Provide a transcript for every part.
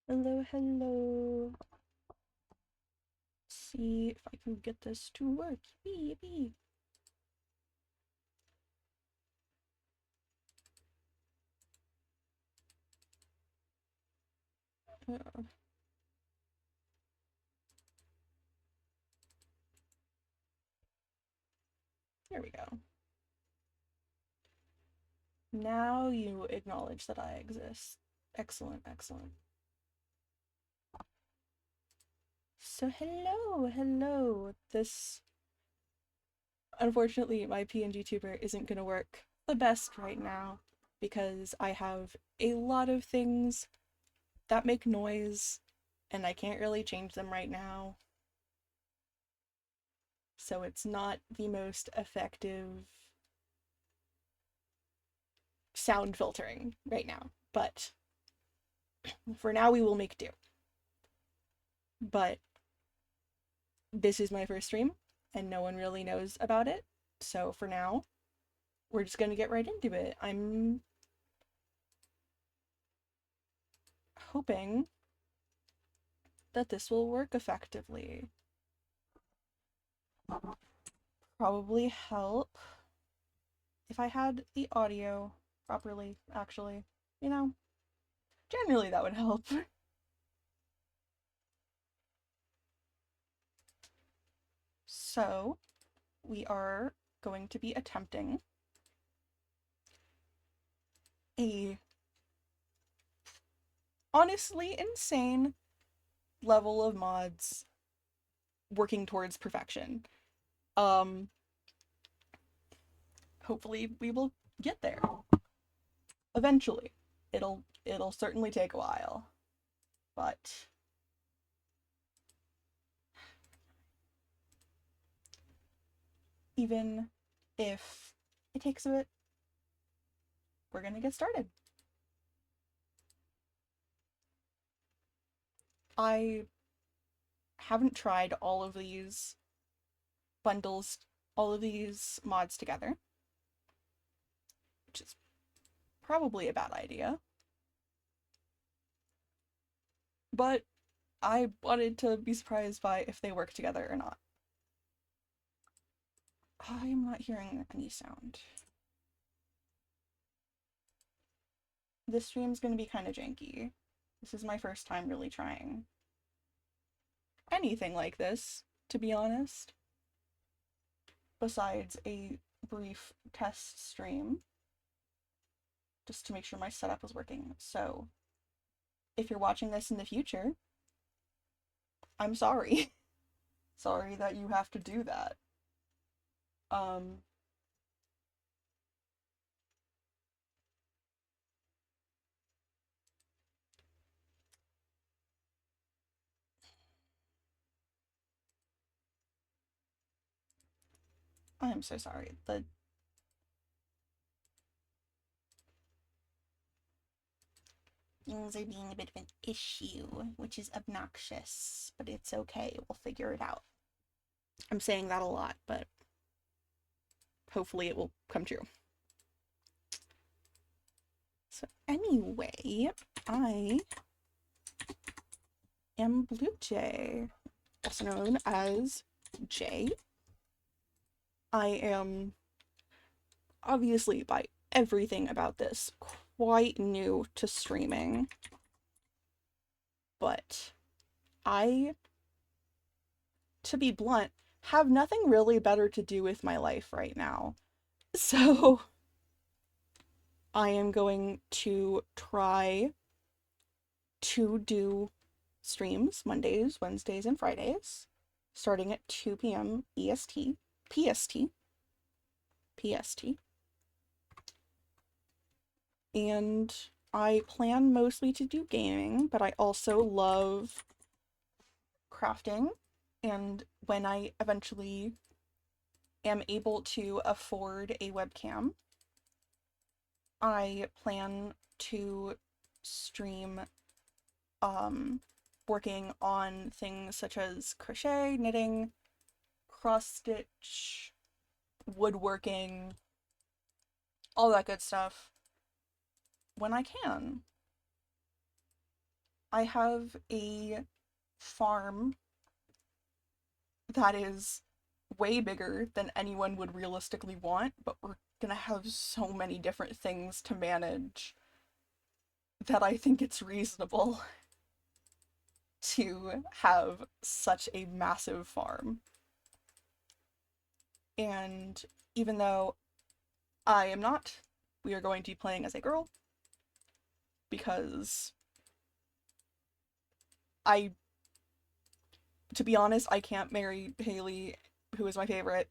Hello, hello. See if I can get this to work. Yippee, yippee. Uh, There we go. Now you acknowledge that I exist. Excellent, excellent. So hello, hello. Unfortunately, my PNG tuber isn't gonna work the best right now because I have a lot of things that make noise and I can't really change them right now. So it's not the most effective sound filtering right now. But for now, we will make do. But this is my first stream, and no one really knows about it. So for now, we're just gonna get right into it. I'm hoping that this will work effectively. Probably help if I had the audio properly, actually. You know, generally that would help. So, we are going to be attempting a honestly insane level of mods working towards perfection. Um, Hopefully we will get there. Eventually. It'll certainly take a while. But even if it takes a bit, we're gonna get started. I haven't tried all of these bundles, all of these mods together, which is probably a bad idea. But I wanted to be surprised by if they work together or not. I'm not hearing any sound. This stream's gonna be kind of janky. This is my first time really trying anything like this, to be honest. Besides a brief test stream, just to make sure my setup was working. So, if you're watching this in the future, I'm sorry. Sorry that you have to do that. Um, I am so sorry. Things are being a bit of an issue, which is obnoxious, but it's okay. We'll figure it out. I'm saying that a lot, but hopefully it will come true. So anyway, I am Blue Jay, also known as Jay. I am obviously by everything about this quite new to streaming, but I, to be blunt, have nothing really better to do with my life right now. So I am going to try to do streams Mondays, Wednesdays, and Fridays, starting at 2 p.m. EST, PST, PST. And I plan mostly to do gaming, but I also love crafting. And when I eventually am able to afford a webcam, I plan to stream working on things such as crochet, knitting, cross stitch, woodworking, all that good stuff when I can. I have a farm that is way bigger than anyone would realistically want, but we're gonna have so many different things to manage that I think it's reasonable to have such a massive farm. And even though I am not, we are going to be playing as a girl because I, to be honest, I can't marry Haley, who is my favorite,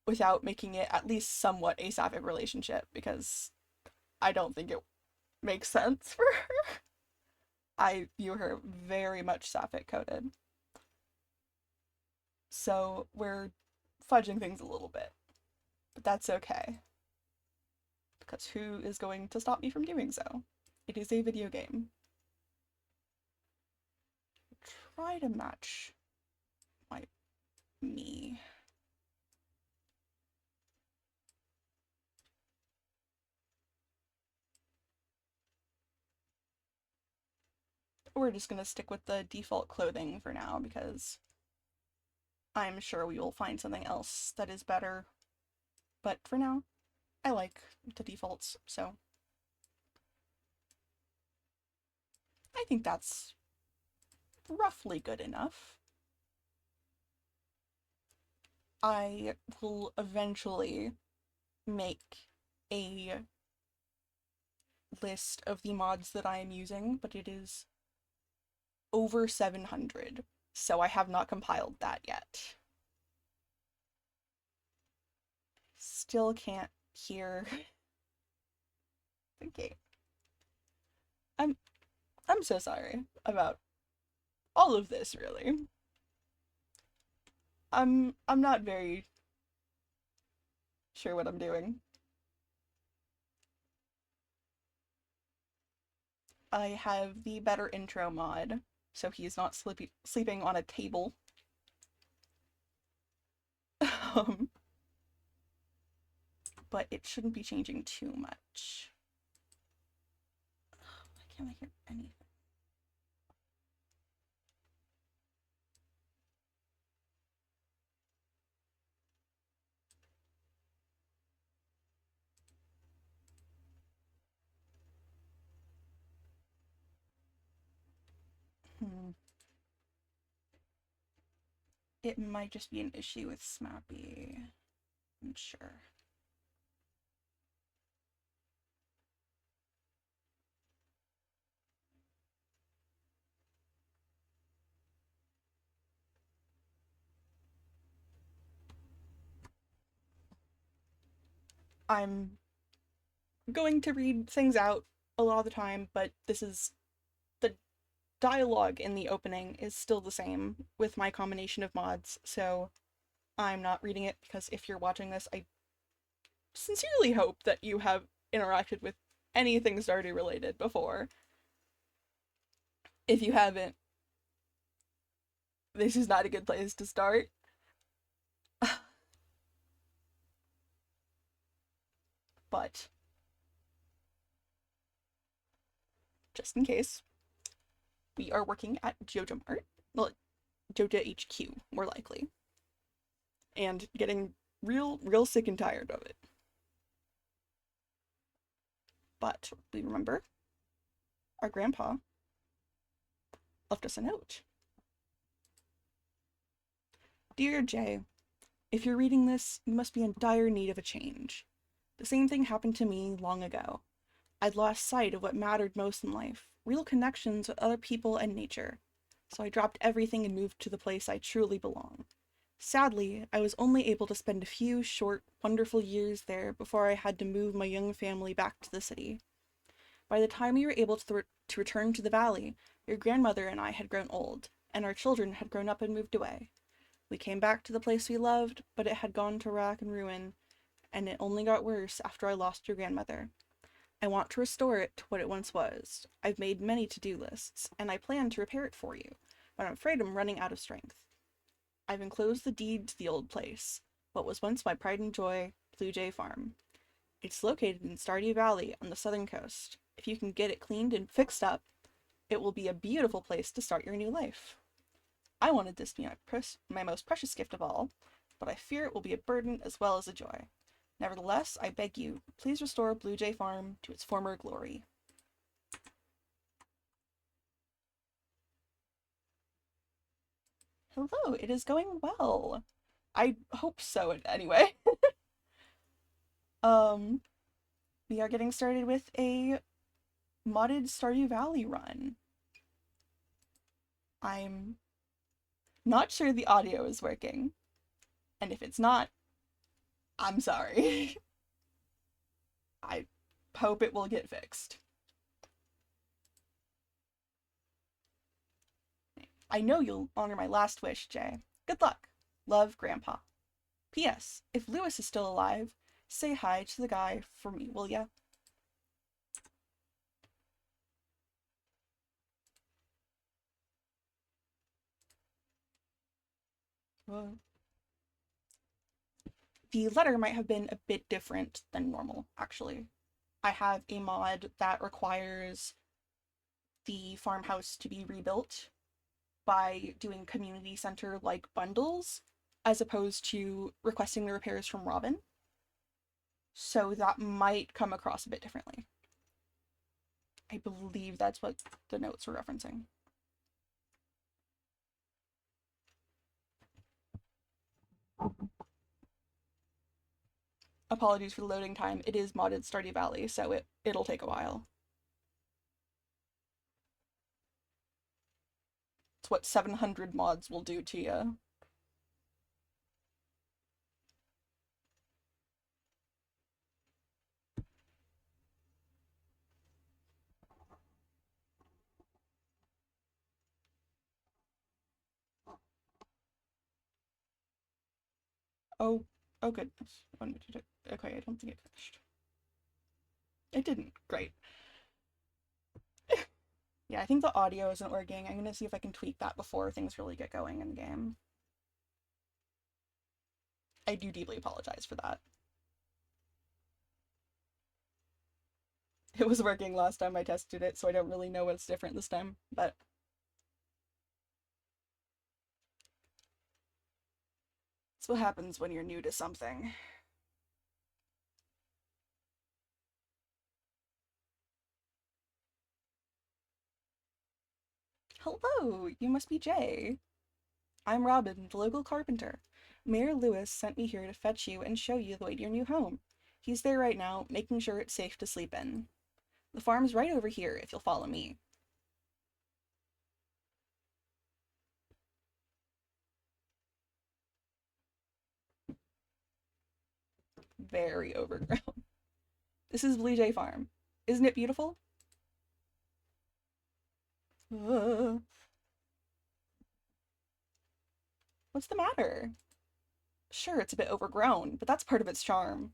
without making it at least somewhat a sapphic relationship because I don't think it makes sense for her. I view her very much sapphic coded. So we're fudging things a little bit, but that's okay because who is going to stop me from doing so? It is a video game. Try to match my me. We're just gonna stick with the default clothing for now because I'm sure we will find something else that is better. But for now, I like the defaults, so I think that's roughly good enough. I will eventually make a list of the mods that I am using, but it is over 700, so I have not compiled that yet. Still can't hear the game. I'm I'm so sorry about all of this, really. I'm not very sure what I'm doing. I have the better intro mod, so he's not sleeping on a table. um, but it shouldn't be changing too much. Why can't I hear anything? Hmm. It might just be an issue with Smappy. I'm sure. I'm going to read things out a lot of the time, but this is the dialogue in the opening is still the same with my combination of mods, so I'm not reading it because if you're watching this, I sincerely hope that you have interacted with anything Stardew related before. If you haven't, this is not a good place to start. But just in case, we are working at Joja Mart, well, Joja HQ, more likely, and getting real sick and tired of it. But we remember our grandpa left us a note. Dear Jay, if you're reading this, you must be in dire need of a change. The same thing happened to me long ago. I'd lost sight of what mattered most in life, real connections with other people and nature. So I dropped everything and moved to the place I truly belong. Sadly, I was only able to spend a few short, wonderful years there before I had to move my young family back to the city. By the time we were able to return to the valley, your grandmother and I had grown old, and our children had grown up and moved away. We came back to the place we loved, but it had gone to rack and ruin, and it only got worse after I lost your grandmother. I want to restore it to what it once was. I've made many to-do lists, and I plan to repair it for you, but I'm afraid I'm running out of strength. I've enclosed the deed to the old place, what was once my pride and joy, Blue Jay Farm. It's located in Stardew Valley on the southern coast. If you can get it cleaned and fixed up, It will be a beautiful place to start your new life. I wanted this to be my most precious gift of all, but I fear it will be a burden as well as a joy. Nevertheless, I beg you, please restore Blue Jay Farm to its former glory. Hello, it is going well. I hope so, anyway. um, we are getting started with a modded Stardew Valley run. I'm not sure the audio is working, and if it's not, I'm sorry. I hope it will get fixed. I know you'll honor my last wish, Jay. Good luck. Love, Grandpa. P.S. If Lewis is still alive, say hi to the guy for me, will ya? What? The letter might have been a bit different than normal, actually. I have a mod that requires the farmhouse to be rebuilt by doing community center like bundles as opposed to requesting the repairs from Robin. So that might come across a bit differently. I believe that's what the notes were referencing. Apologies for the loading time. It is modded Stardew Valley, so it'll take a while. It's what 700 mods will do to you. Oh, oh goodness. Okay, I don't think it finished. It didn't. Great. Yeah, I think the audio isn't working. I'm gonna see if I can tweak that before things really get going in the game. I do deeply apologize for that. It was working last time I tested it, so I don't really know what's different this time, but that's what happens when you're new to something. Hello, you must be Jay. I'm Robin, the local carpenter. Mayor Lewis sent me here to fetch you and show you the way to your new home. He's there right now, making sure it's safe to sleep in. The farm's right over here, if you'll follow me. Very overgrown. This is Blue Jay Farm. Isn't it beautiful? Uh, what's the matter? Sure, it's a bit overgrown, but that's part of its charm.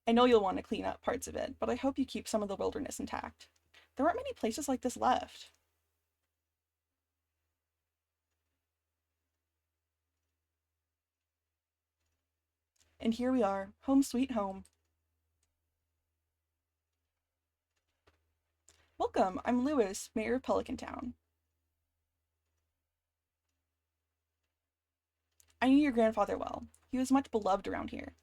I know you'll want to clean up parts of it, but I hope you keep some of the wilderness intact. There aren't many places like this left. And here we are, home sweet home. Welcome, I'm Lewis, Mayor of Pelican Town. I knew your grandfather well. He was much beloved around here.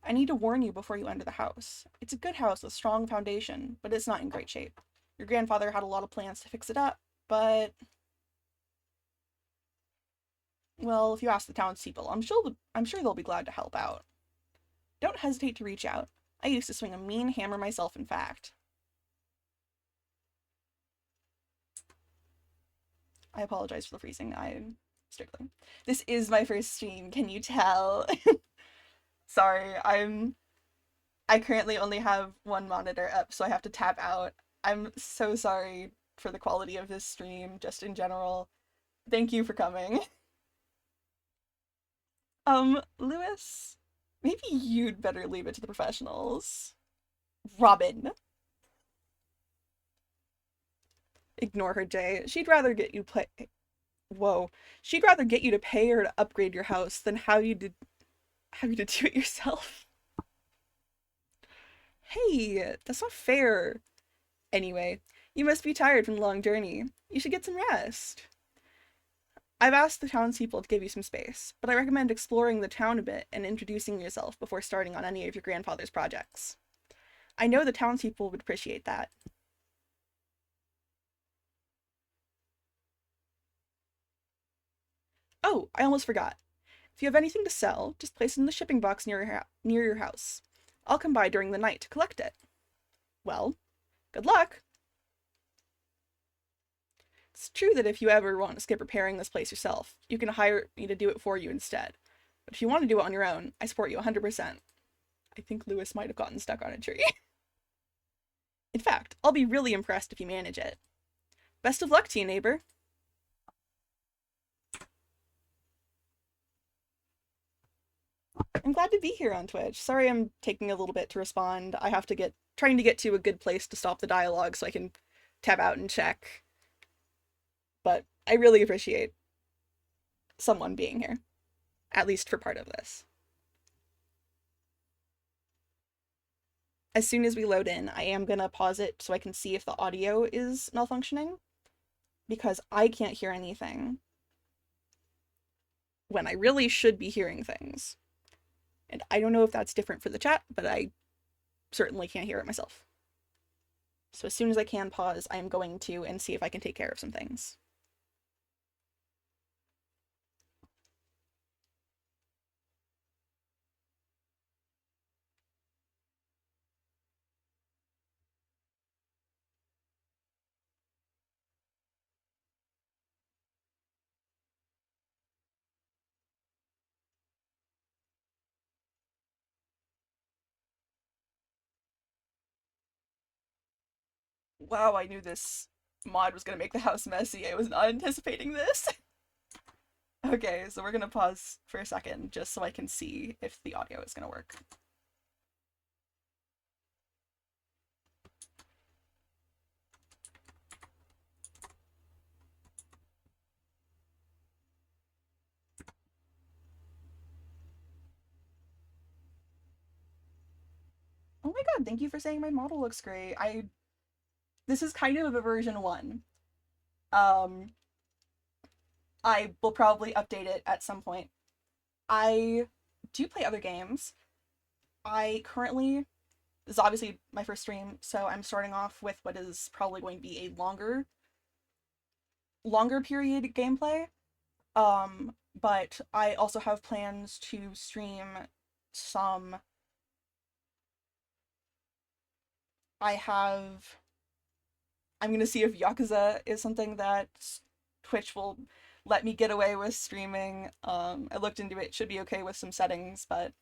I need to warn you before you enter the house. It's a good house with strong foundation, but it's not in great shape. Your grandfather had a lot of plans to fix it up, but well, if you ask the townspeople, I'm sure they'll be glad to help out. Don't hesitate to reach out. I used to swing a mean hammer myself, in fact. I apologize for the freezing. I'm strictly. This is my first stream, can you tell? Sorry, I currently only have one monitor up, so I have to tap out. I'm so sorry for the quality of this stream, just in general. Thank you for coming. Lewis, maybe you'd better leave it to the professionals. Robin. Ignore her, Jay. She'd rather get you play. Whoa. She'd rather get you to pay her to upgrade your house than have you to do it yourself. Hey, that's not fair. Anyway, You must be tired from the long journey. You should get some rest. I've asked the townspeople to give you some space, but I recommend exploring the town a bit and introducing yourself before starting on any of your grandfather's projects. I know the townspeople would appreciate that. Oh, I almost forgot. If you have anything to sell, just place it in the shipping box near your house. I'll come by during the night to collect it. Well, good luck! It's true that if you ever want to skip repairing this place yourself, you can hire me to do it for you instead. But if you want to do it on your own, I support you 100%. I think Lewis might have gotten stuck on a tree. In fact, I'll be really impressed if you manage it. Best of luck to you, neighbor. I'm glad to be here on Twitch. Sorry I'm taking a little bit to respond. I have to trying to get to a good place to stop the dialogue so I can tab out and check. But I really appreciate someone being here, at least for part of this. As soon as we load in, I am gonna pause it so I can see if the audio is malfunctioning, because I can't hear anything when I really should be hearing things. And I don't know if that's different for the chat, but I certainly can't hear it myself. So as soon as I can pause, I am going to and see if I can take care of some things. Wow, I knew this mod was going to make the house messy. I was not anticipating this. Okay, so we're going to pause for a second just so I can see if the audio is going to work. Oh my god, thank you for saying my model looks great. This is kind of a version 1. Um, I will probably update it at some point. I do play other games. I currently, this is obviously my first stream, so I'm starting off with what is probably going to be a longer period gameplay. But I also have plans to stream some. I have. I'm gonna see if Yakuza is something that Twitch will let me get away with streaming. I looked into it, should be okay with some settings, but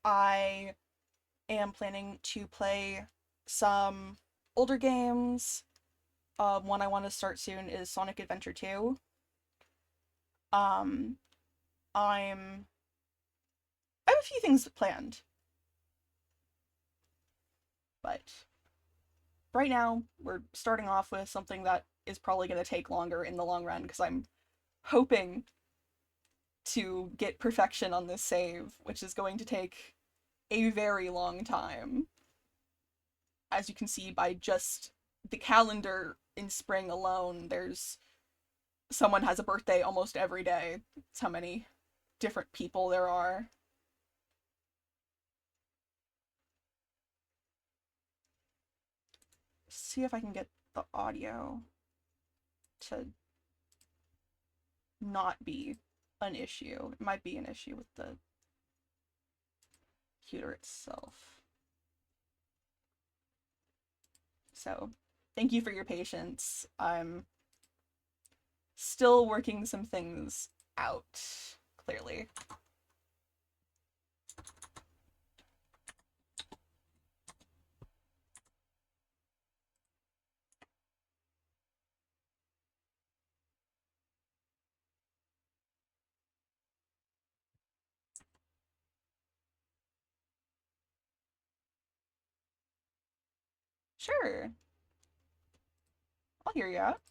I am planning to play some older games. One I want to start soon is Sonic Adventure 2. Um, I have a few things planned, but right now we're starting off with something that is probably going to take longer in the long run because I'm hoping to get perfection on this save, which is going to take a very long time. As you can see by just the calendar in spring alone, there's someone has a birthday almost every day. That's how many different people there are. See if I can get the audio to not be an issue. It might be an issue with the computer itself. So, thank you for your patience. I'm still working some things out, clearly. Sure, I'll hear you out.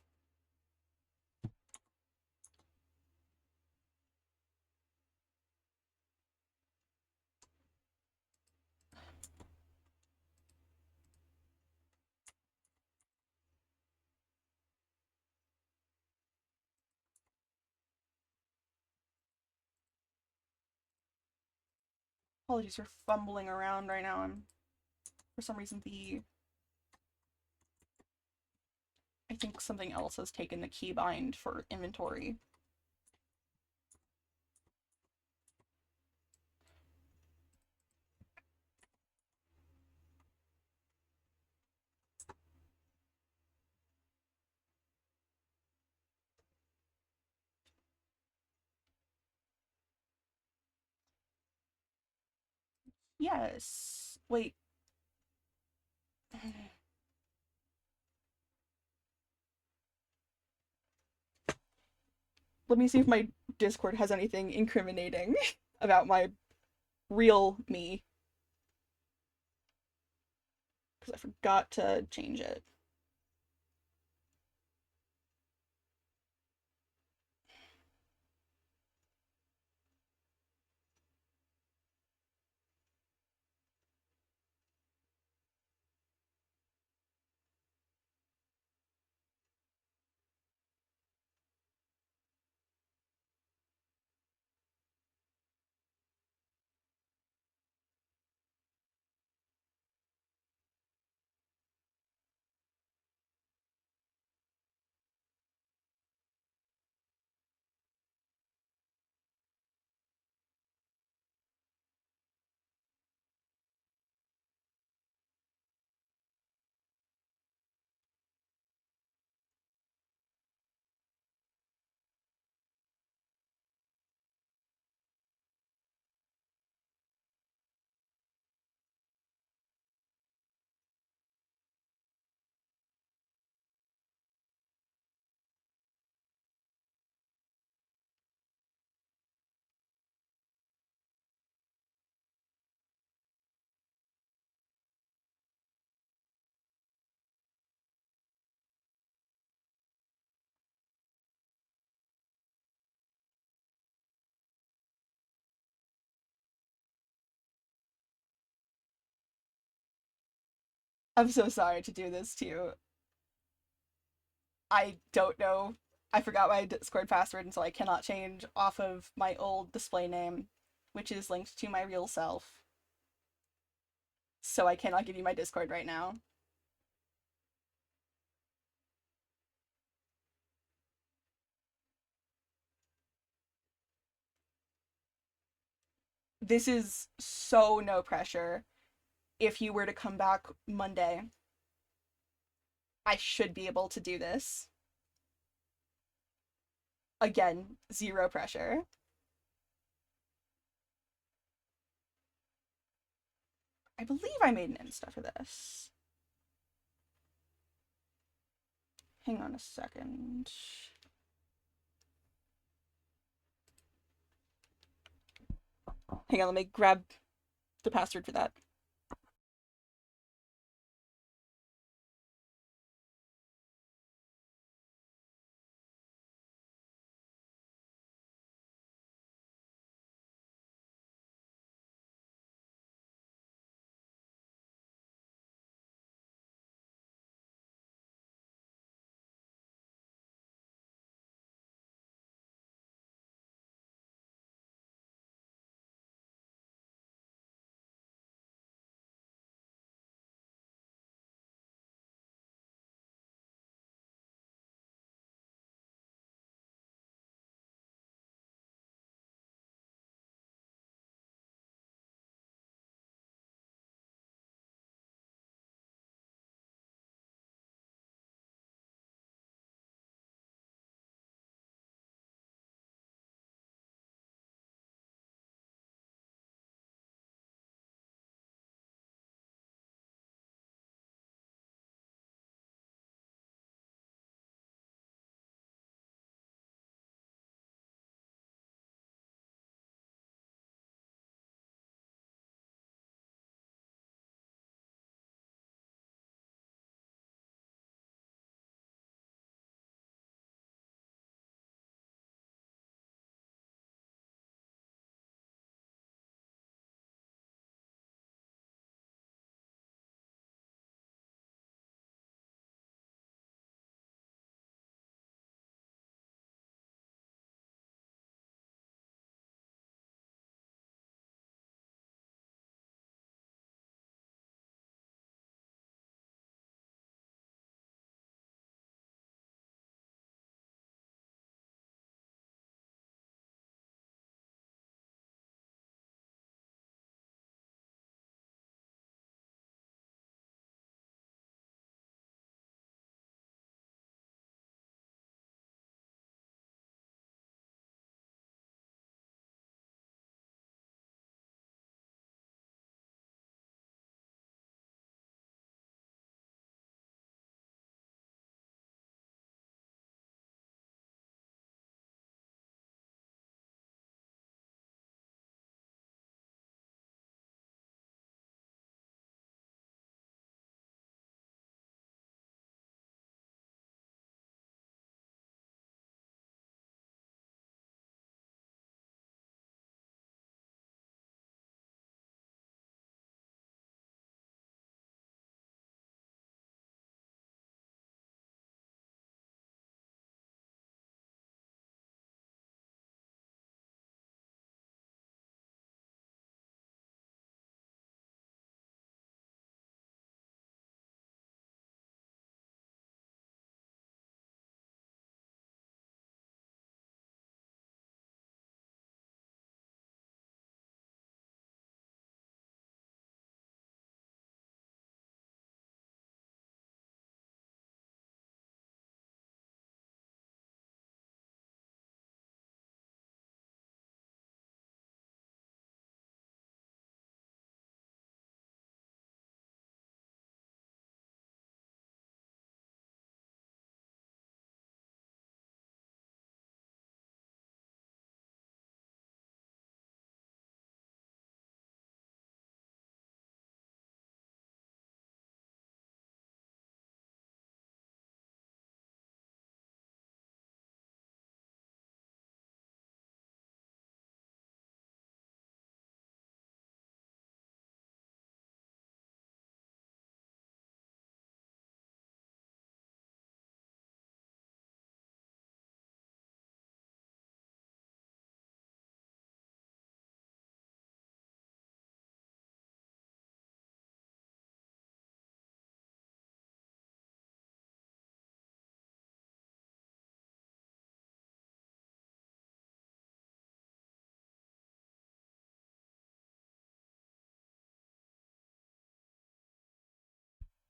Apologies for fumbling around right now. I'm, for some reason, I think something else has taken the keybind for inventory. Yes. Wait. Let me see if my Discord has anything incriminating about my real me. Because I forgot to change it. I'm so sorry to do this to you. I don't know. I forgot my Discord password, and so I cannot change off of my old display name, which is linked to my real self. So I cannot give you my Discord right now. This is so no pressure. If you were to come back Monday, I should be able to do this. Again, zero pressure. I believe I made an Insta for this. Hang on a second. Hang on, let me grab the password for that.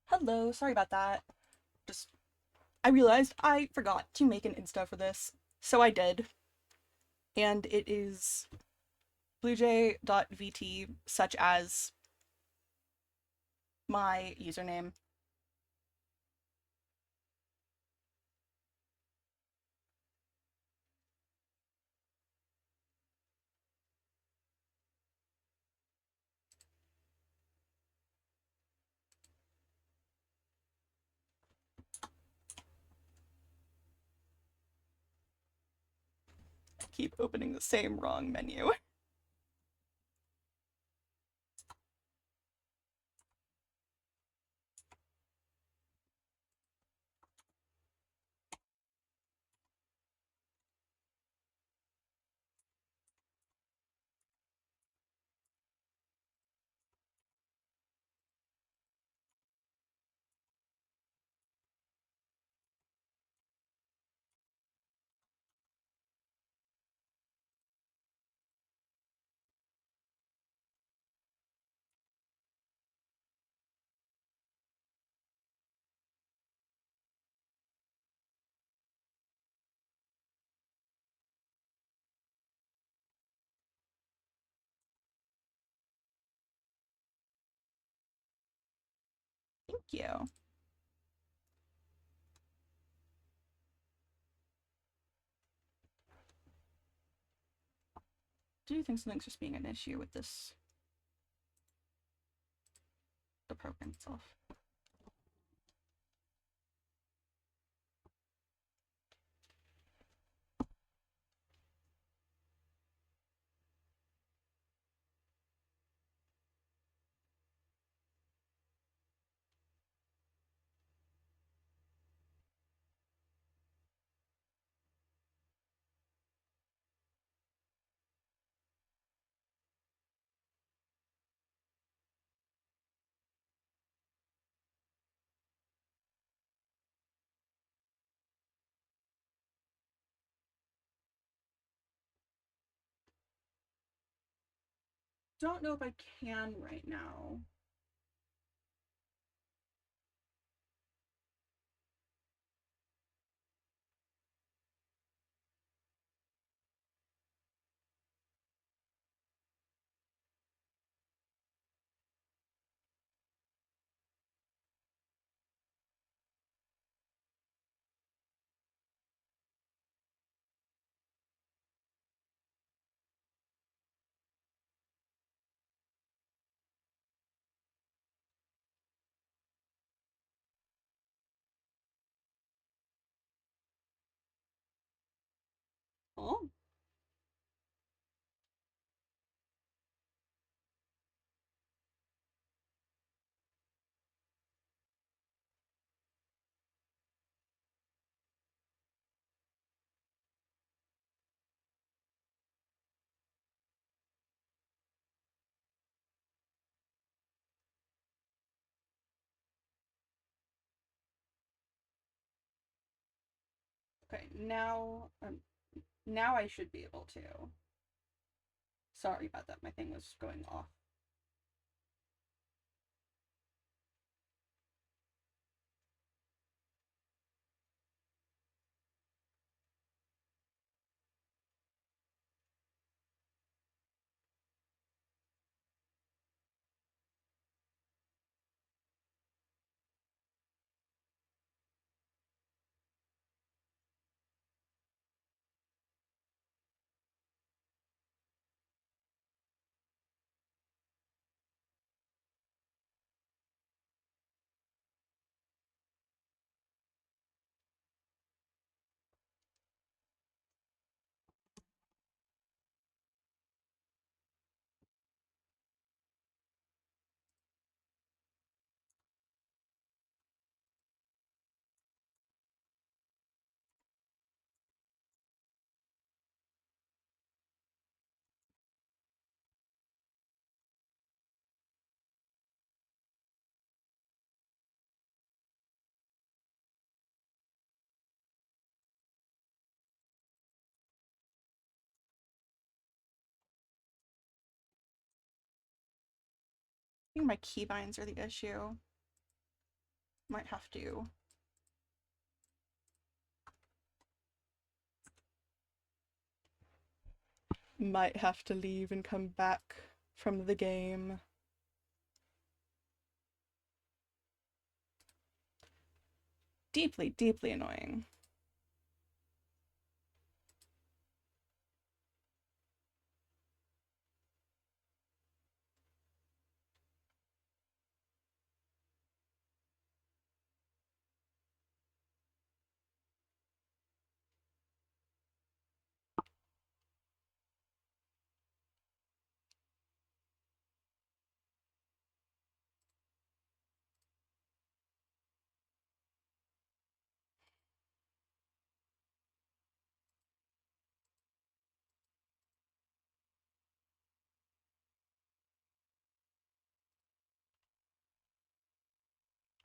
Hello, sorry about that. Just, I realized I forgot to make an Insta for this, so I did. And it is bluejay.vt, such as my username. I keep opening the same wrong menu. Thank you. Do you think something's just being an issue with the program itself? Don't know if I can right now. Oh, okay. Now I should be able to. Sorry about that. My thing was going off. I think my keybinds are the issue. Might have to leave and come back from the game. Deeply, deeply annoying.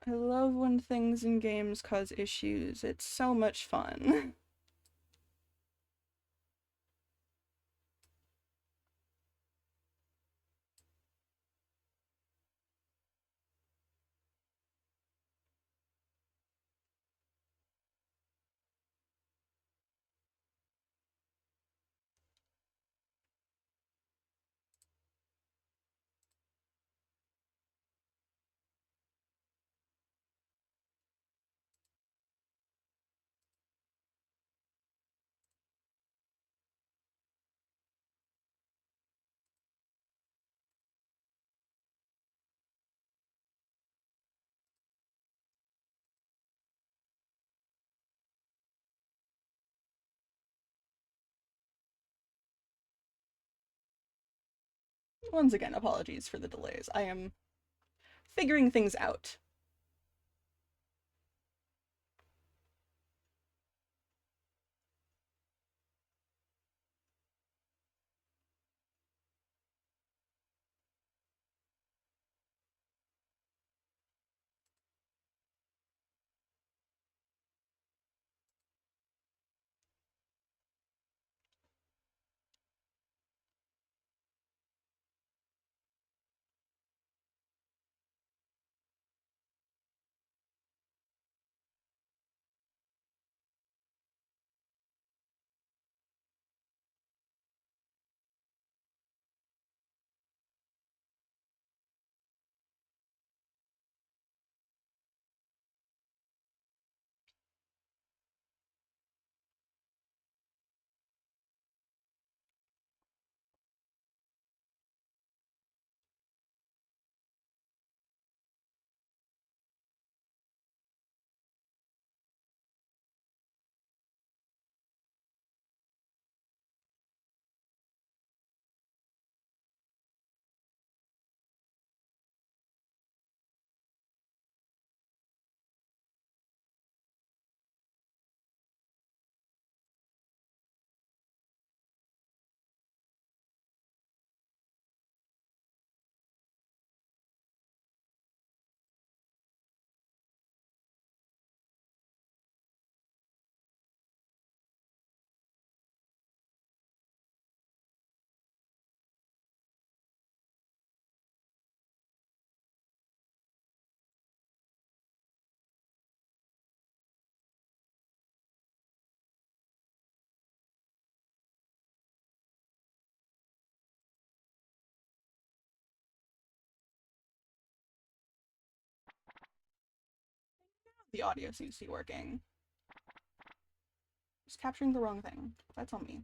I love when things in games cause issues. It's so much fun. Once again, apologies for the delays. I am figuring things out. The audio seems to be working. Just capturing the wrong thing. That's on me.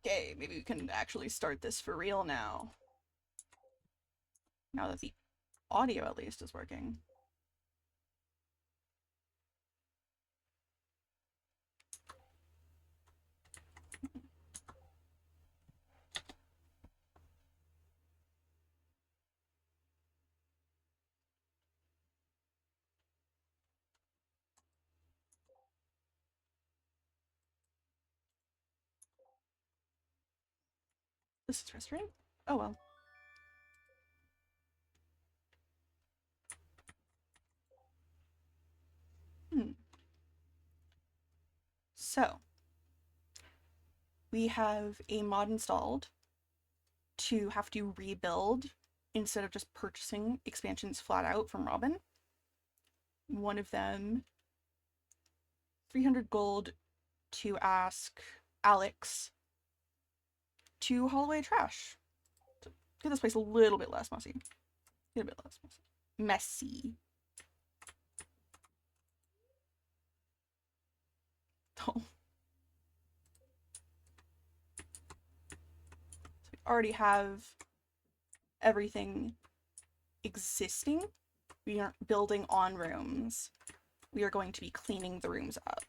Okay, maybe we can actually start this for real now. Now that the audio at least is working. This is frustrating. Oh well. Hmm. So, we have a mod installed to have to rebuild instead of just purchasing expansions flat out from Robin. One of them, 300 gold to ask Alex to haul away trash. To get this place a little bit less messy. Get a bit less messy. Oh. So we already have everything existing. We aren't building on rooms. We are going to be cleaning the rooms up.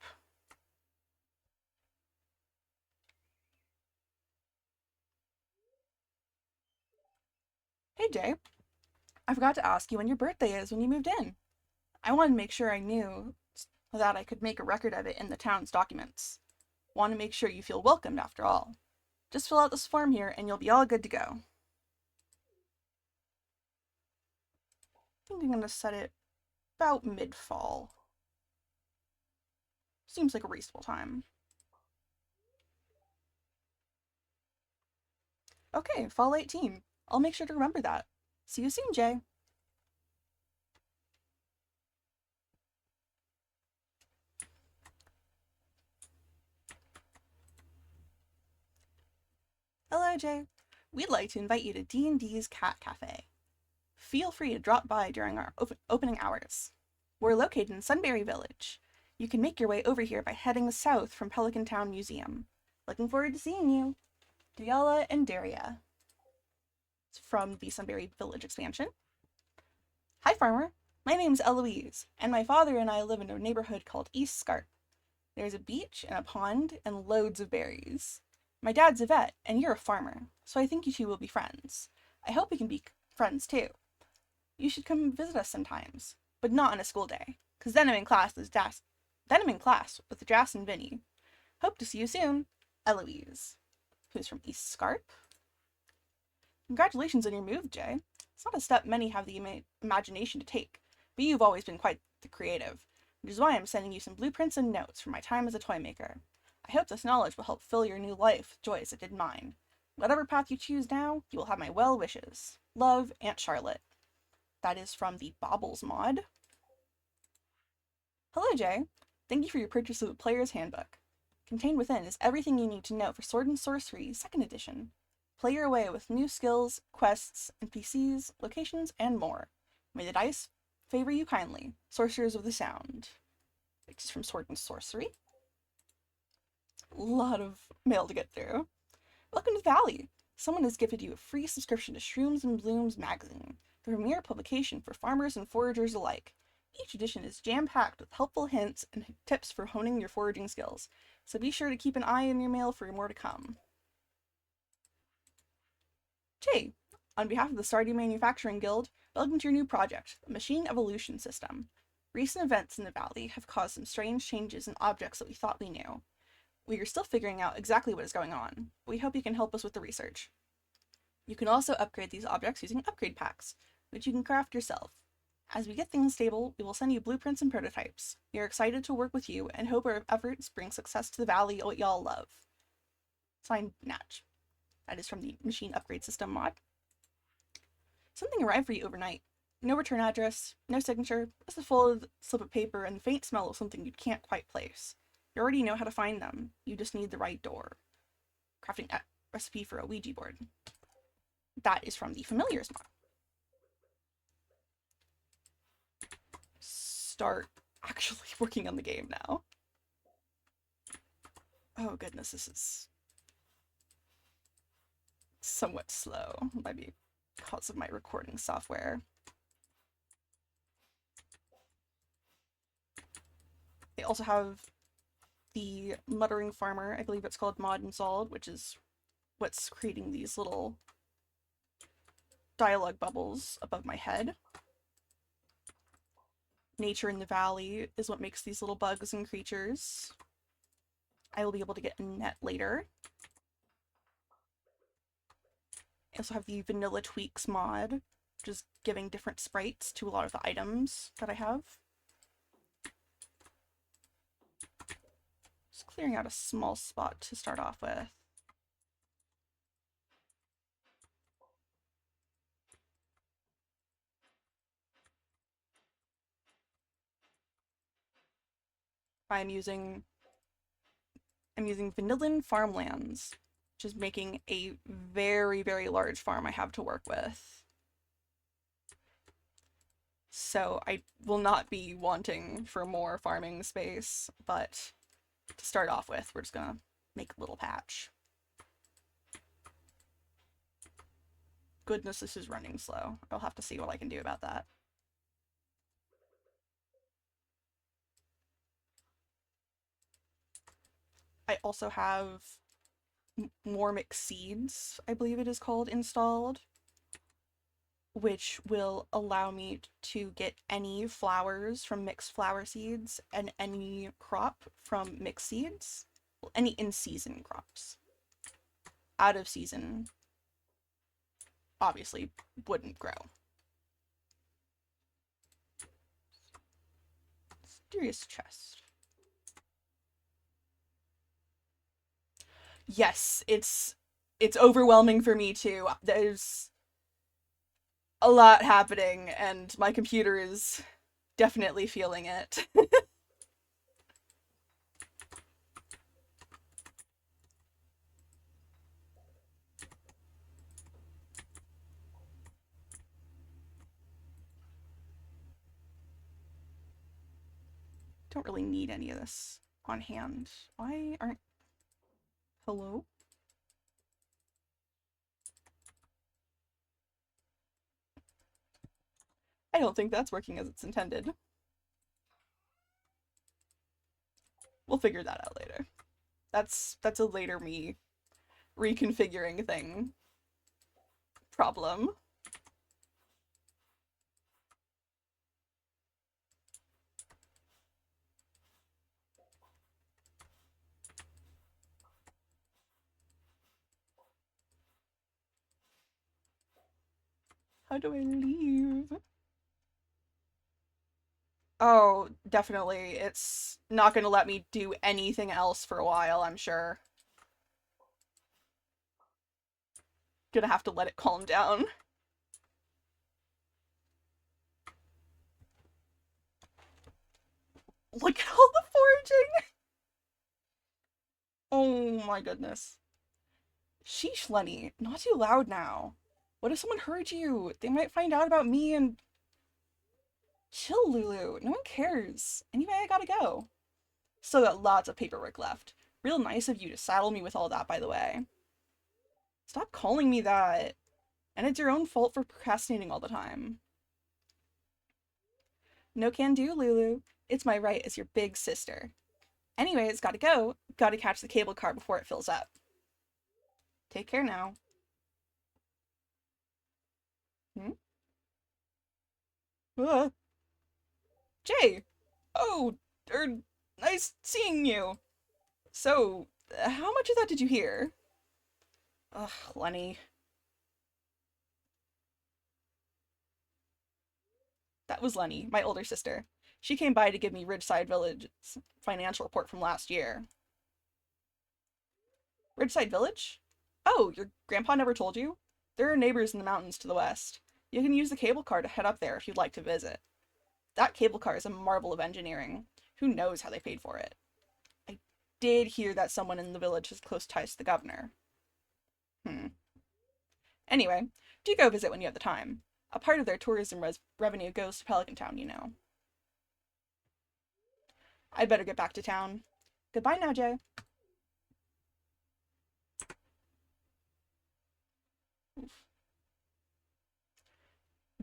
Hey Jay, I forgot to ask you when your birthday is when you moved in. I wanted to make sure I knew so that I could make a record of it in the town's documents. Want to make sure you feel welcomed after all. Just fill out this form here and you'll be all good to go. I think I'm going to set it about mid-fall. Seems like a reasonable time. Okay, fall 18. I'll make sure to remember that. See you soon, Jay. Hello, Jay. We'd like to invite you to D&D's Cat Cafe. Feel free to drop by during our opening hours. We're located in Sunbury Village. You can make your way over here by heading south from Pelican Town Museum. Looking forward to seeing you. Diala and Daria. It's from the Sunbury Village expansion. Hi, farmer. My name's Eloise, and my father and I live in a neighborhood called East Scarp. There's a beach and a pond and loads of berries. My dad's a vet, and you're a farmer, so I think you two will be friends. I hope we can be friends too. You should come visit us sometimes, but not on a school day, because then I'm in class with Jas and Vinny. Hope to see you soon. Eloise, who's from East Scarp. Congratulations on your move, Jay. It's not a step many have the imagination to take, but you've always been quite the creative, which is why I'm sending you some blueprints and notes from my time as a toy maker. I hope this knowledge will help fill your new life with joys it did mine. Whatever path you choose now, you will have my well wishes. Love, Aunt Charlotte. That is from the Baubles mod. Hello, Jay. Thank you for your purchase of the Player's Handbook. Contained within is everything you need to know for Sword and Sorcery 2nd Edition. Play your way with new skills, quests, NPCs, locations, and more. May the dice favor you kindly. Sorcerers of the Sound. Which is from Sword and Sorcery. A lot of mail to get through. Welcome to the Valley. Someone has gifted you a free subscription to Shrooms and Blooms magazine, the premier publication for farmers and foragers alike. Each edition is jam-packed with helpful hints and tips for honing your foraging skills, so be sure to keep an eye on your mail for more to come. Jay, on behalf of the Stardew Manufacturing Guild, welcome to your new project, the Machine Evolution System. Recent events in the Valley have caused some strange changes in objects that we thought we knew. We are still figuring out exactly what is going on, but we hope you can help us with the research. You can also upgrade these objects using upgrade packs, which you can craft yourself. As we get things stable, we will send you blueprints and prototypes. We are excited to work with you and hope our efforts bring success to the Valley y'all love. Signed, Natch. That is from the Machine Upgrade System mod. Something arrived for you overnight. No return address, no signature, just a folded slip of paper and the faint smell of something you can't quite place. You already know how to find them. You just need the right door. Crafting a recipe for a Ouija board. That is from the Familiars mod. Start actually working on the game now. Oh goodness, this is somewhat slow. Might be because of my recording software. They also have the Muttering Farmer, I believe it's called mod installed, which is what's creating these little dialogue bubbles above my head. Nature in the Valley is what makes these little bugs and creatures. I will be able to get a net later. I also have the Vanilla Tweaks mod, which is giving different sprites to a lot of the items that I have. Just clearing out a small spot to start off with. I'm using Vanillan Farmlands, which is making a very, very large farm I have to work with. So I will not be wanting for more farming space, but to start off with, we're just gonna make a little patch. Goodness, this is running slow. I'll have to see what I can do about that. I also have more mixed seeds, I believe it is called, installed, which will allow me to get any flowers from mixed flower seeds and any crop from mixed seeds. Well, any in-season crops. Out of season, obviously, wouldn't grow. Mysterious chest. Yes, it's overwhelming for me too. There's a lot happening and my computer is definitely feeling it. Don't really need any of this on hand. Why aren't... Hello? I don't think that's working as it's intended. We'll figure that out later. That's a later me reconfiguring thing problem. How do I leave? Oh, definitely. It's not going to let me do anything else for a while, I'm sure. Gonna have to let it calm down. Look at all the foraging! Oh my goodness. Sheesh, Lenny. Not too loud now. What if someone heard you? They might find out about me and... Chill, Lulu. No one cares. Anyway, I gotta go. Still got lots of paperwork left. Real nice of you to saddle me with all that, by the way. Stop calling me that. And it's your own fault for procrastinating all the time. No can do, Lulu. It's my right as your big sister. Anyways, gotta go. Gotta catch the cable car before it fills up. Take care now. Hmm? Jay! Oh, nice seeing you. So, how much of that did you hear? Ugh, Lenny. That was Lenny, my older sister. She came by to give me Ridgeside Village's financial report from last year. Ridgeside Village? Oh, your grandpa never told you? There are neighbors in the mountains to the west. You can use the cable car to head up there if you'd like to visit. That cable car is a marvel of engineering. Who knows how they paid for it? I did hear that someone in the village has close ties to the governor. Anyway, do go visit when you have the time. A part of their tourism revenue goes to Pelican Town, you know. I'd better get back to town. Goodbye now, Jay.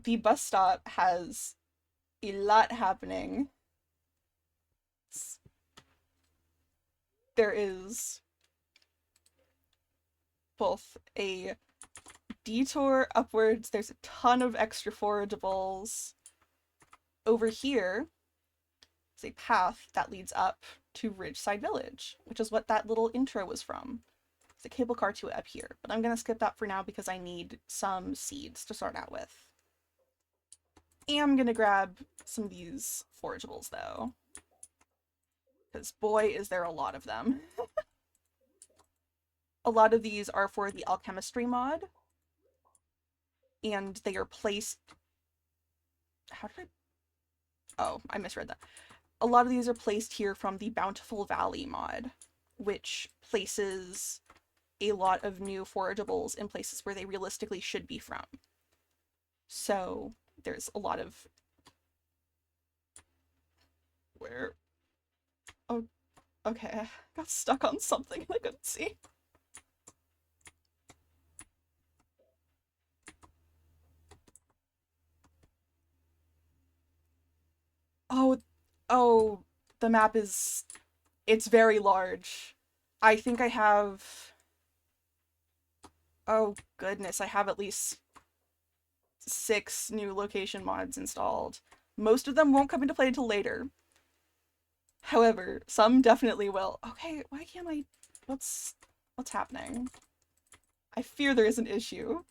The bus stop has a lot happening. There is both a detour upwards, there's a ton of extra forageables. Over here is a path that leads up to Ridgeside Village, which is what that little intro was from. There's a cable car to it up here, but I'm gonna skip that for now because I need some seeds to start out with. And I'm gonna grab some of these forageables though, because boy is there a lot of them. A lot of these are for the alchemistry mod, and they are placed... How did I... Oh, I misread that. A lot of these are placed here from the Bountiful Valley mod, which places a lot of new forageables in places where they realistically should be from. So there's a lot of... Where... Oh, okay. I got stuck on something and I couldn't see. Oh, oh, the map is... It's very large. I think I have... Oh goodness, I have at least 6 new location mods installed. Most of them won't come into play until later. However, some definitely will. Okay, why can't I... What's happening? I fear there is an issue.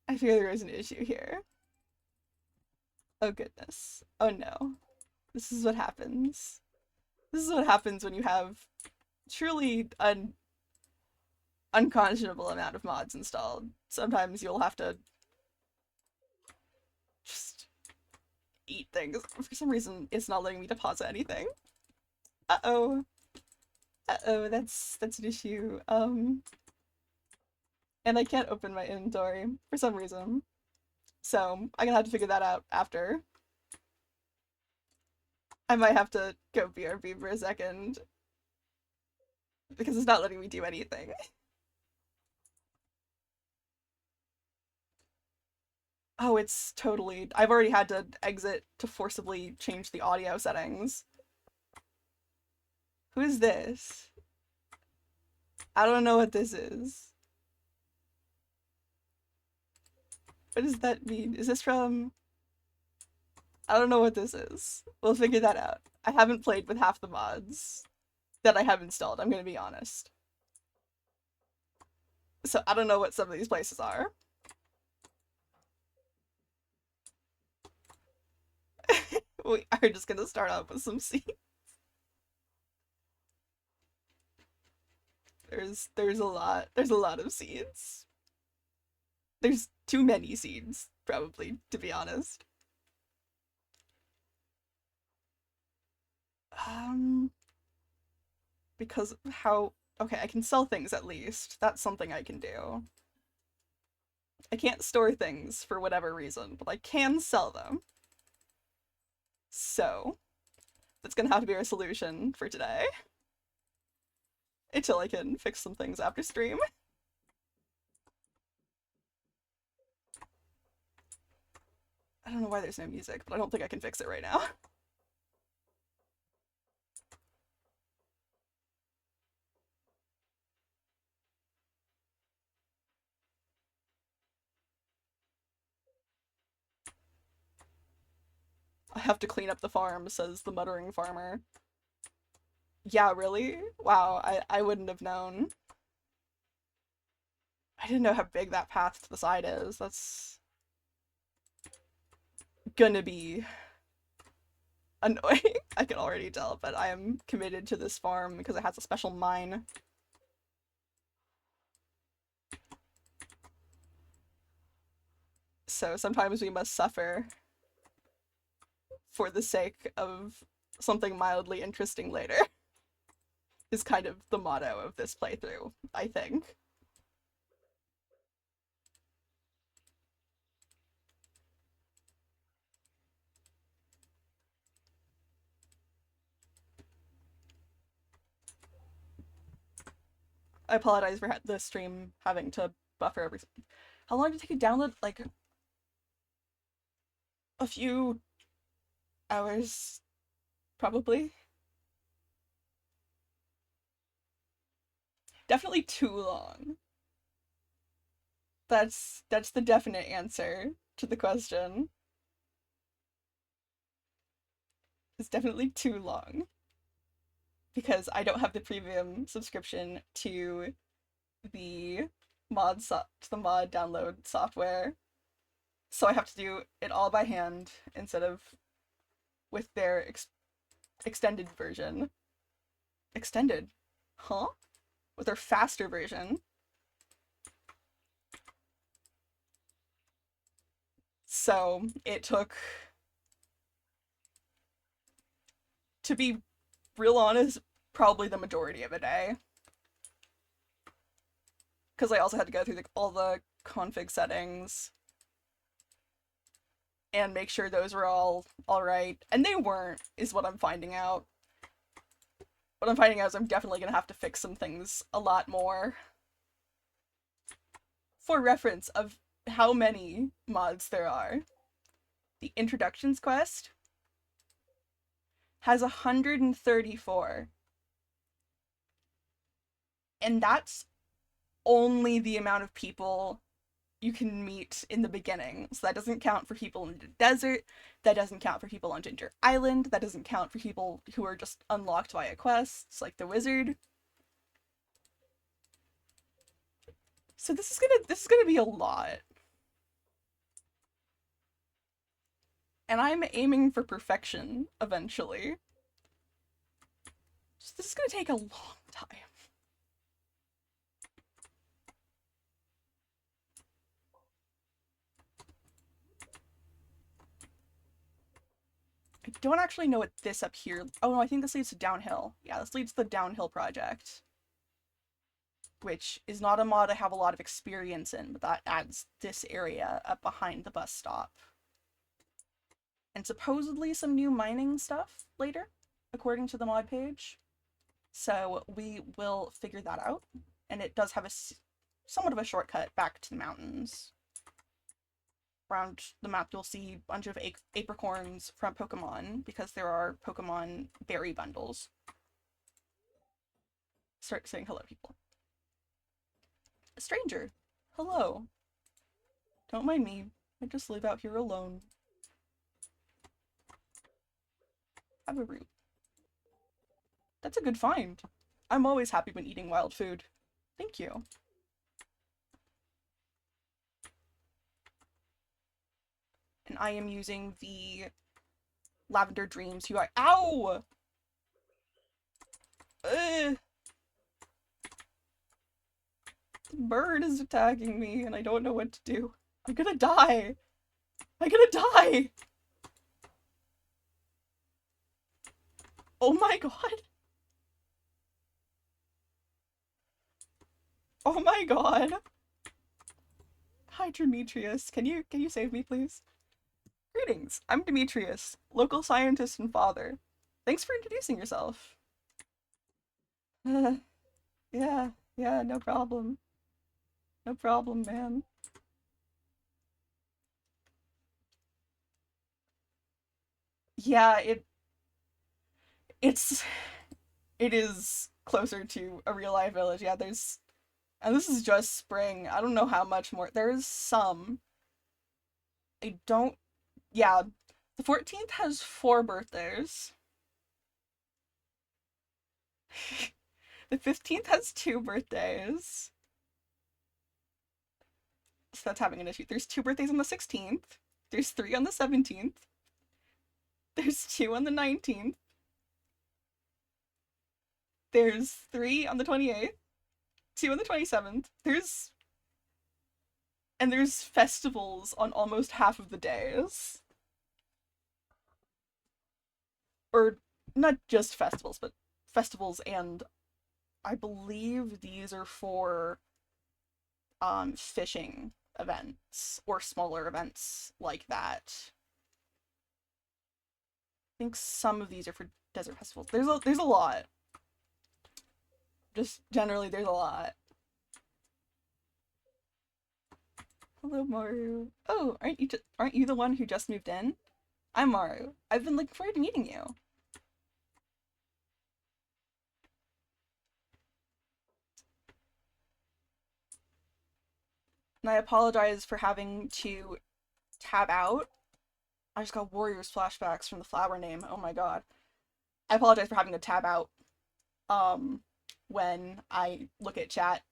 I fear there is an issue here. Oh goodness. Oh no. This is what happens. This is what happens when you have truly an unconscionable amount of mods installed. Sometimes you'll have to just eat things. For some reason, it's not letting me deposit anything. Uh-oh. Uh-oh, that's an issue. And I can't open my inventory for some reason. So, I'm gonna have to figure that out after. I might have to go BRB for a second. Because it's not letting me do anything. Oh, it's totally... I've already had to exit to forcibly change the audio settings. Who is this? I don't know what this is. What does that mean? Is this from... I don't know what this is. We'll figure that out. I haven't played with half the mods that I have installed, I'm gonna be honest. So I don't know what some of these places are. We are just gonna start off with some seeds. There's a lot of seeds. There's too many seeds, probably, to be honest. Because how... Okay, I can sell things at least. That's something I can do. I can't store things for whatever reason, but I can sell them. So, that's gonna have to be our solution for today. Until I can fix some things after stream. I don't know why there's no music, but I don't think I can fix it right now. I have to clean up the farm, says the muttering farmer. Yeah, really? Wow, I wouldn't have known. I didn't know how big that path to the side is. That's gonna be annoying. I can already tell, but I am committed to this farm because it has a special mine. So sometimes we must suffer for the sake of something mildly interesting later. Is kind of the motto of this playthrough, I think. I apologize for the stream having to buffer every. How long did it take to download? Like a few hours, probably. Definitely too long. That's the definite answer to the question. It's definitely too long because I don't have the premium subscription to the to the mod download software. So I have to do it all by hand instead of with their extended version. Extended? Huh? With their faster version. So it took, to be real honest, probably the majority of a day. Because I also had to go through all the config settings and make sure those were all right. And they weren't, is what I'm finding out. What I'm finding out is I'm definitely going to have to fix some things a lot more. For reference of how many mods there are, the Introductions quest has 134. And that's only the amount of people you can meet in the beginning. So that doesn't count for people in the desert, that doesn't count for people on Ginger Island, that doesn't count for people who are just unlocked via quests, like the wizard. So this is gonna be a lot. And I'm aiming for perfection eventually. So this is gonna take a long time. I don't actually know what this up here. Oh no, I think this leads to downhill. Yeah, this leads to the downhill project, which is not a mod I have a lot of experience in, but that adds this area up behind the bus stop. And supposedly some new mining stuff later, according to the mod page. So we will figure that out. And it does have a somewhat of a shortcut back to the mountains. Around the map you'll see a bunch of apricorns from Pokemon, because there are Pokemon berry bundles. Start saying hello, people. A stranger. Hello. Don't mind me. I just live out here alone. Have a root. That's a good find. I'm always happy when eating wild food. Thank you. And I am using the Lavender Dreams UI. Ow! The bird is attacking me and I don't know what to do. I'm gonna die! I'm gonna die! Oh my god! Oh my god! Hi, Demetrius. Can you save me, please? Greetings, I'm Demetrius, local scientist and father. Thanks for introducing yourself. Yeah, no problem. No problem, man. Yeah, it's it is closer to a real life village. Yeah, and this is just spring. I don't know how much more. There's some. I don't, yeah. The 14th has 4 birthdays. The 15th has 2 birthdays. So that's having an issue. There's 2 birthdays on the 16th. There's 3 on the 17th. There's 2 on the 19th. There's 3 on the 28th. 2 on the 27th. There's festivals on almost half of the days. Or not just festivals, but festivals, and I believe these are for fishing events or smaller events like that. I think some of these are for desert festivals. There's a lot. Just generally there's a lot. Hello, Maru. Oh, aren't you the one who just moved in? I'm Maru. I've been looking forward to meeting you. And I apologize for having to tab out. I just got Warriors flashbacks from the flower name. Oh my god. I apologize for having to tab out um when I look at chat.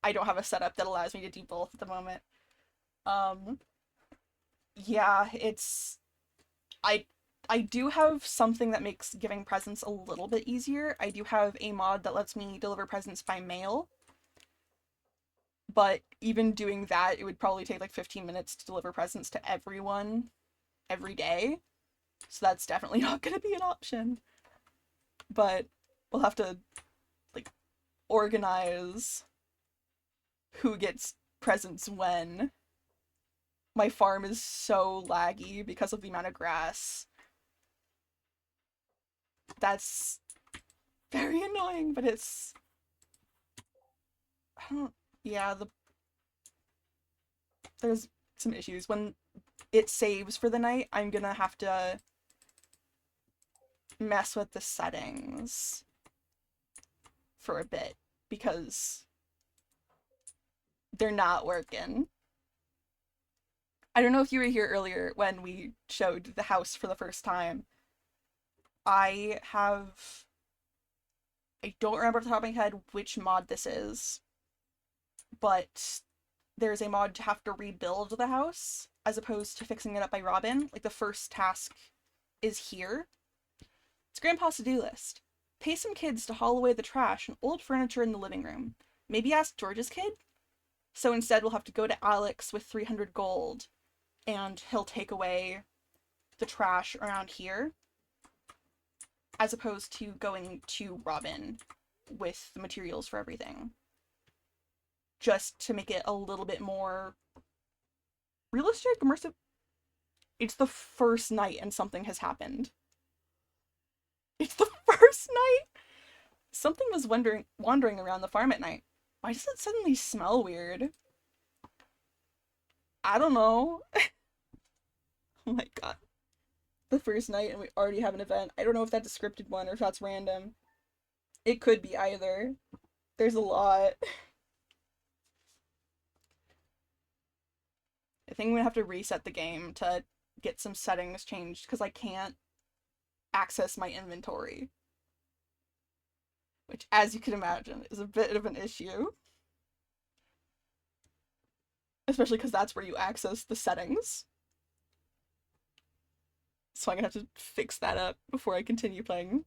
I don't have a setup that allows me to do both at the moment. Um yeah, it's I I do have something that makes giving presents a little bit easier. I do have a mod that lets me deliver presents by mail, but even doing that, it would probably take like 15 minutes to deliver presents to everyone every day. So that's definitely not going to be an option. But we'll have to like organize who gets presents when. My farm is so laggy because of the amount of grass. That's very annoying, but it's I don't yeah, there's some issues. When it saves for the night, I'm gonna have to mess with the settings for a bit because they're not working. I don't know if you were here earlier when we showed the house for the first time. I have I don't remember off the top of my head which mod this is, but there's a mod to have to rebuild the house as opposed to fixing it up by Robin. Like the first task is here. It's Grandpa's to-do list. Pay some kids to haul away the trash and old furniture in the living room. Maybe ask George's kid? So instead we'll have to go to Alex with 300 gold and he'll take away the trash around here as opposed to going to Robin with the materials for everything. Just to make it a little bit more realistic, immersive. It's the first night and something has happened. It's the first night? Something was wandering around the farm at night. Why does it suddenly smell weird? I don't know. Oh my god. The first night and we already have an event. I don't know if that's a scripted one or if that's random. It could be either. There's a lot. I think I'm gonna have to reset the game to get some settings changed because I can't access my inventory. Which, as you can imagine, is a bit of an issue. Especially because that's where you access the settings. So I'm gonna have to fix that up before I continue playing.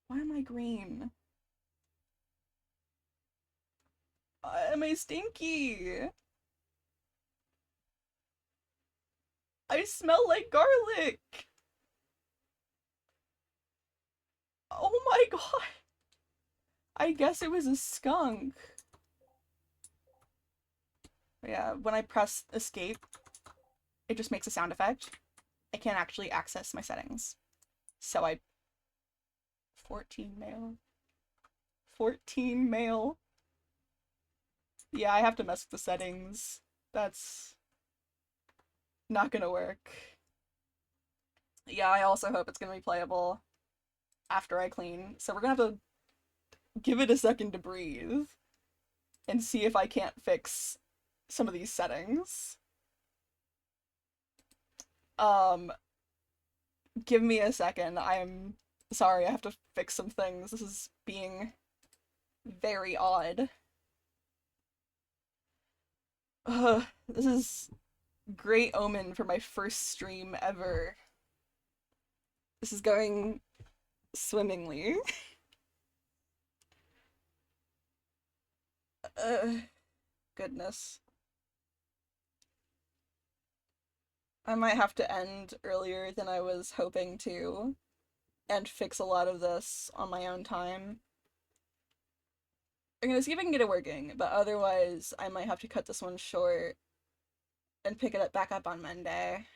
Why am I green? Why am I stinky? I smell like garlic! Oh my god! I guess it was a skunk. Yeah, when I press escape, it just makes a sound effect. I can't actually access my settings. So I... 14 mail. 14 mail. Yeah, I have to mess with the settings. That's not gonna work. Yeah, I also hope it's gonna be playable after I clean. So we're gonna have to give it a second to breathe and see if I can't fix some of these settings. Um, give me a second. I'm sorry, I have to fix some things. This is being very odd. This is great omen for my first stream ever. This is going swimmingly. uh, Goodness. I might have to end earlier than I was hoping to and fix a lot of this on my own time. I'm gonna see if I can get it working, but otherwise I might have to cut this one short and pick it back up on Monday.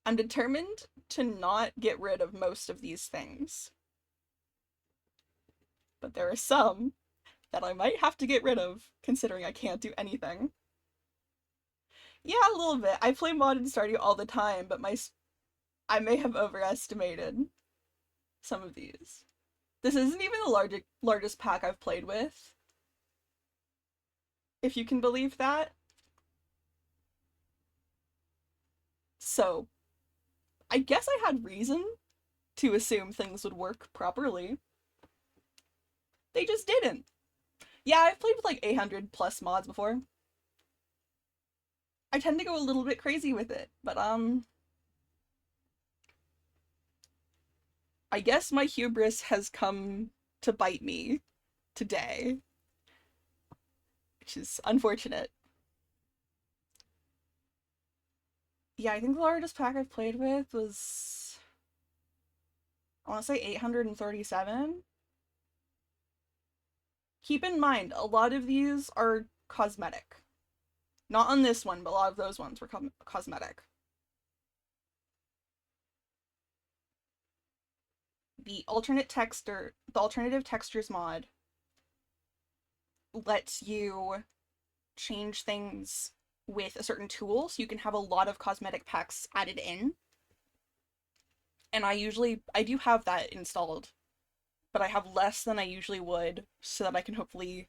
I'm determined to not get rid of most of these things. but there are some that I might have to get rid of, considering I can't do anything. Yeah, a little bit. I play modded Stardew all the time, but I may have overestimated some of these. This isn't even the largest pack I've played with, if you can believe that. So, I guess I had reason to assume things would work properly. They just didn't. Yeah, I've played with like 800 plus mods before. I tend to go a little bit crazy with it, but I guess my hubris has come to bite me today, which is unfortunate. Yeah, I think the largest pack I've played with was, I want to say 837. Keep in mind, a lot of these are cosmetic. Not on this one, but a lot of those ones were cosmetic. The alternative textures mod lets you change things with a certain tool, so you can have a lot of cosmetic packs added in. And I do have that installed, but I have less than I usually would, so that I can hopefully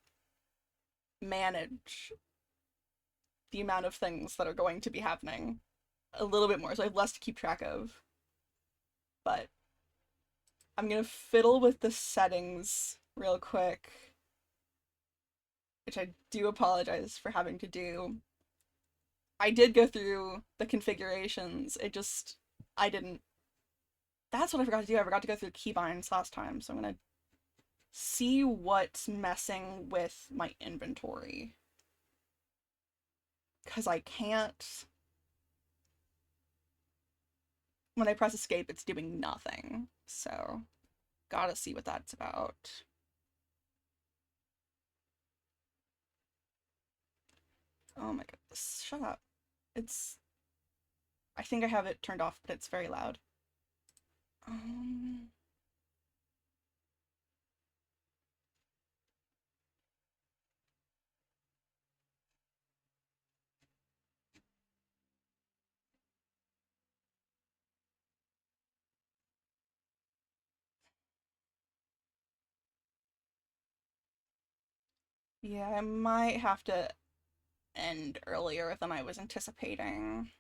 manage the amount of things that are going to be happening a little bit more, so I have less to keep track of. But I'm gonna fiddle with the settings real quick, which I do apologize for having to do. I did go through the configurations, I didn't. That's what I forgot to do. I forgot to go through keybinds last time, so I'm gonna see what's messing with my inventory. Because I can't. When I press escape, it's doing nothing. So, gotta see what that's about. Oh my goodness, shut up. I think I have it turned off, but it's very loud. Um, yeah, I might have to end earlier than I was anticipating.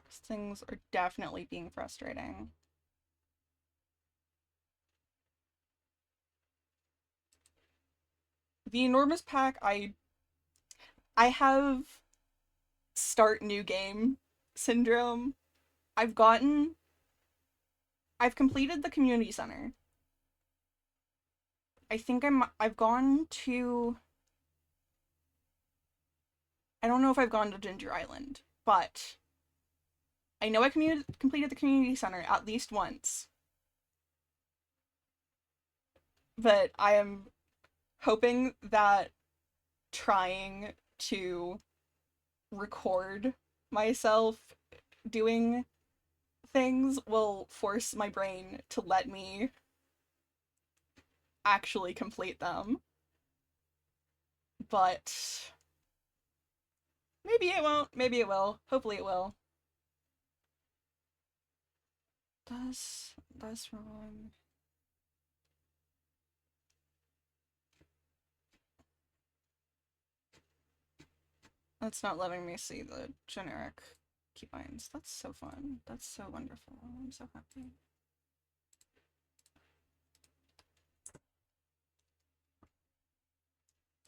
Things are definitely being frustrating. The enormous pack, I have start new game syndrome. I've gotten I've completed the community center. I've gone to, I don't know if I've gone to Ginger Island, but I know I completed the community center at least once. But I am hoping that trying to record myself doing things will force my brain to let me actually complete them. But maybe it won't, maybe it will. Hopefully it will. That's wrong. That's not letting me see the generic keybinds. That's so fun. That's so wonderful. I'm so happy.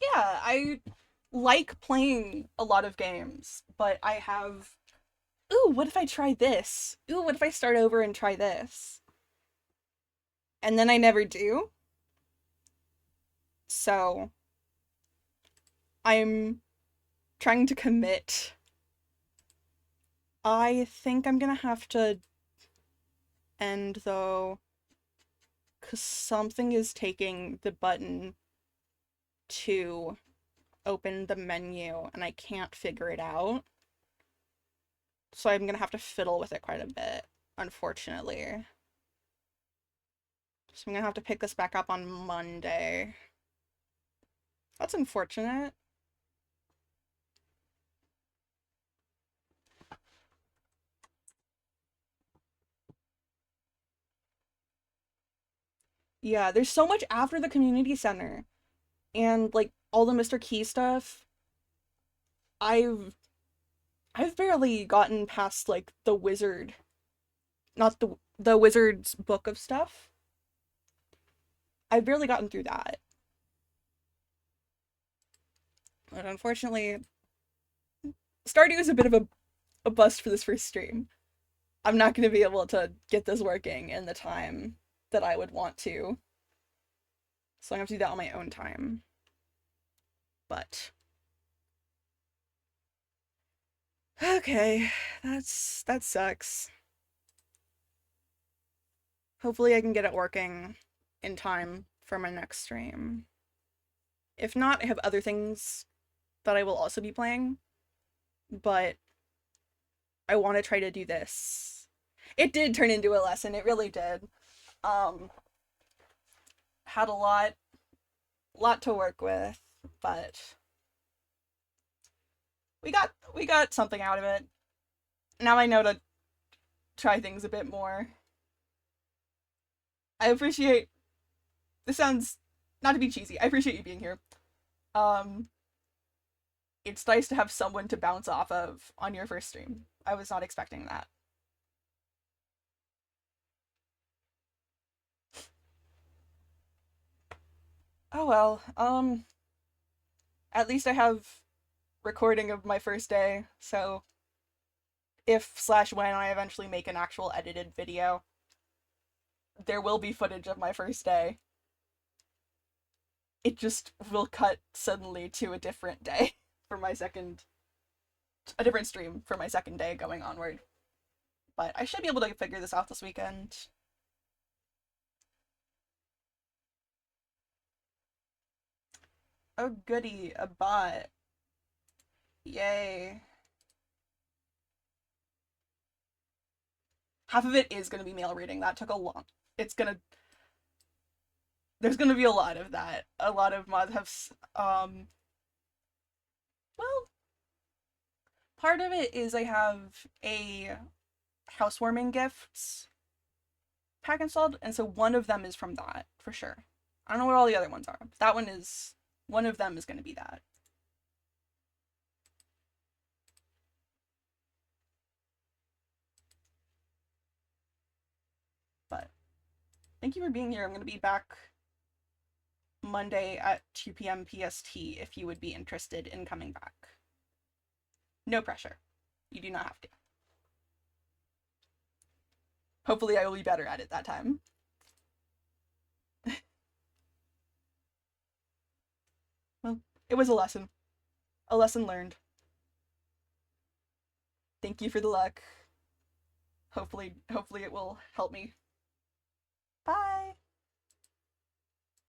Yeah, I like playing a lot of games, but I have. Ooh, what if I try this? Ooh, what if I start over and try this? And then I never do. So I'm trying to commit. I think I'm gonna have to end though, because something is taking the button to open the menu and I can't figure it out. So I'm gonna have to fiddle with it quite a bit, unfortunately. So I'm gonna have to pick this back up on Monday. That's unfortunate. Yeah, there's so much after the community center and like all the Mr. Key stuff. I've I've barely gotten past like the wizard, not the wizard's book of stuff. I've barely gotten through that. But unfortunately, Stardew is a bit of a bust for this first stream. I'm not going to be able to get this working in the time that I would want to. So I'm going to have to do that on my own time. But okay, that sucks. Hopefully I can get it working in time for my next stream. If not, I have other things that I will also be playing, but I want to try to do this. It did turn into a lesson, it really did. Um, had a lot to work with, but we got something out of it. Now I know to try things a bit more. I appreciate this sounds not to be cheesy. I appreciate you being here. Um it's nice to have someone to bounce off of on your first stream. I was not expecting that. Oh well, at least I have recording of my first day, so if slash when I eventually make an actual edited video, there will be footage of my first day. It just will cut suddenly to a different day for my second, a different stream for my second day going onward. But I should be able to figure this out this weekend. Oh goody, a bot. Yay. Half of it is going to be mail reading. That took a long. It's gonna. There's gonna be a lot of that. A lot of mods have. Well, part of it is I have a housewarming gifts pack installed, and so one of them is from that for sure. I don't know what all the other ones are. That one is. One of them is going to be that. But thank you for being here. I'm going to be back Monday at 2 p.m. PST if you would be interested in coming back. No pressure. You do not have to. Hopefully I will be better at it that time. Well, it was a lesson. A lesson learned. Thank you for the luck. Hopefully it will help me